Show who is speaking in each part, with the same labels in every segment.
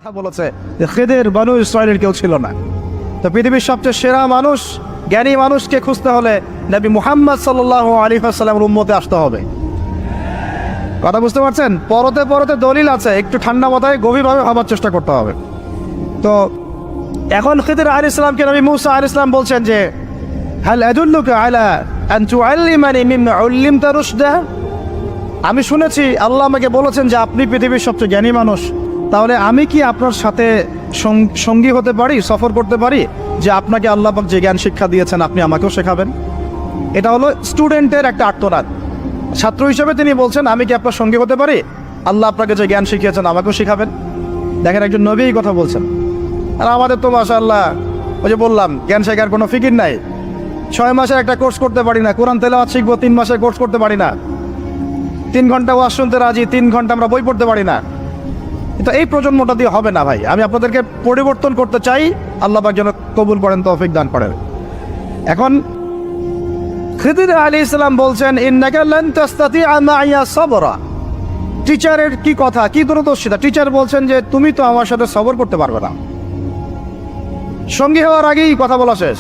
Speaker 1: কথা বলেছে যে খিদির বনু ইসরাইলের কেউ ছিল না। তো পৃথিবীর সবচেয়ে সেরা মানুষ, জ্ঞানী মানুষকে খুঁজতে হলে নবী মুহাম্মদ সাল্লাল্লাহু আলাইহি ওয়াসাল্লামের উম্মতে আসতে হবে। কথা বুঝতে পারছেন? পরতে পরতে দলিল আছে, একটু ঠান্ডা মাথায় গভীরভাবে ভাবার চেষ্টা করতে হবে। তো এখন খিদির আলাইহিস সালামকে নবী মূসা আলাইহিস সালাম বলছেন যে হাল আদুল্লুকা আলা আন তুআল্লিমানি মিম্মা উল্লিমতা রুশদা। আমি শুনেছি আল্লাহ আমাকে বলেছেন যে আপনি পৃথিবীর সবচেয়ে জ্ঞানী মানুষ, তাহলে আমি কি আপনার সাথে সঙ্গী হতে পারি, সফর করতে পারি, যে আপনাকে আল্লাহ পাক যে জ্ঞান শিক্ষা দিয়েছেন আপনি আমাকেও শেখাবেন? এটা হলো স্টুডেন্টের একটা আর্তনাদ। ছাত্র হিসেবে তিনি বলছেন আমি কি আপনার সঙ্গী হতে পারি, আল্লাহ আপনাকে যে জ্ঞান শিখিয়েছেন আমাকেও শেখাবেন? দেখেন, একজন নবী এই কথা বলছেন। আর আমাদের তো মাশাআল্লাহ, ওই যে বললাম, জ্ঞান শেখার কোনো ফিকির নাই। 6 মাসের একটা কোর্স করতে পারি না, কোরআন তেলাওয়াত শিখবো 3 মাসের কোর্স করতে পারি না, 3 ঘন্টা ওয়াজ শুনতে রাজি, 3 ঘন্টা আমরা বই পড়তে পারি না। কিন্তু এই প্রজন্মটা দিয়ে হবে না ভাই। আমি আপনাদেরকে পরিবর্তন করতে চাই, আল্লাহ পাক যেন কবুল করেন, তৌফিক দান করেন। এখন খিদির আলাইহিস সালাম বলছেন ইন্নাকা লান তাস্তাতিআ মাইয়া সাবরা। টিচারের কি কথা, কি দূরদর্শিতা! টিচার বলছেন যে তুমি তো আমার সাথে সবর করতে পারবে না। সঙ্গী হওয়ার আগেই কথা বলা শেষ।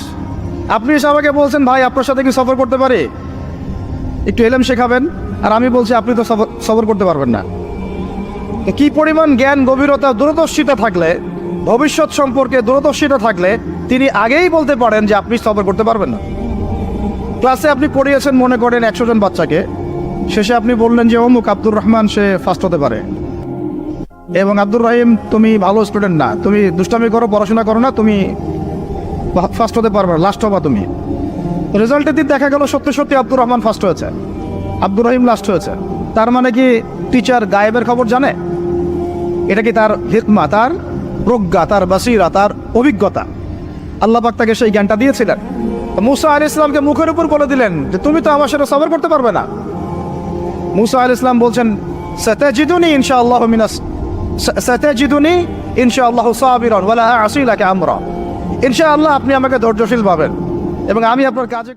Speaker 1: আপনি এসে আমাকে বলছেন ভাই আপনার সাথে কি সফর করতে পারি, একটু এলেম শেখাবেন, আর আমি বলছি আপনি তো সবর করতে পারবেন না। কি পরিমাণ জ্ঞান, গভীরতা, দূরদর্শিতা থাকলে, ভবিষ্যৎ সম্পর্কে দূরদর্শিতা থাকলে তিনি আগেই বলতে পারেন যে আপনি সবর করতে পারবেন না। ক্লাসে আপনি পড়িয়েছেন মনে করেন 100 জন বাচ্চাকে, শেষে আপনি বললেন যে অমুক আব্দুর রহমান সে ফার্স্ট হতে পারে, এবং আব্দুর রহিম তুমি ভালো স্টুডেন্ট না, তুমি দুষ্টামি করো, পড়াশোনা করো না, তুমি ফার্স্ট হতে পারবে না, লাস্ট হবা তুমি। রেজাল্টের দিন দেখা গেল সত্যি সত্যি আব্দুর রহমান ফার্স্ট হয়েছে, আব্দুর রহিম লাস্ট হয়েছে। তার মানে কি টিচার গায়েবের খবর জানে? এটা কি তার হিকমা, তার প্রজ্ঞা, তার বাসিরা, তার অভিজ্ঞতা? আল্লাহ পাক তাকে সেই জ্ঞানটা দিয়েছিলেন। মুসা আলাইহিস সালামকে মুখের উপর বলে দিলেন যে তুমি তো আমার সাথে সবর করতে পারবে না। মুসা আলাইহিস সালাম বলছেন সাতাজিদুনি ইনশাআল্লাহু সাবিরান ওয়ালা আ'সি লাকা আমরা। ইনশাআল্লাহ আপনি আমাকে ধৈর্যশীল পাবেন এবং আমি আপনার কাজে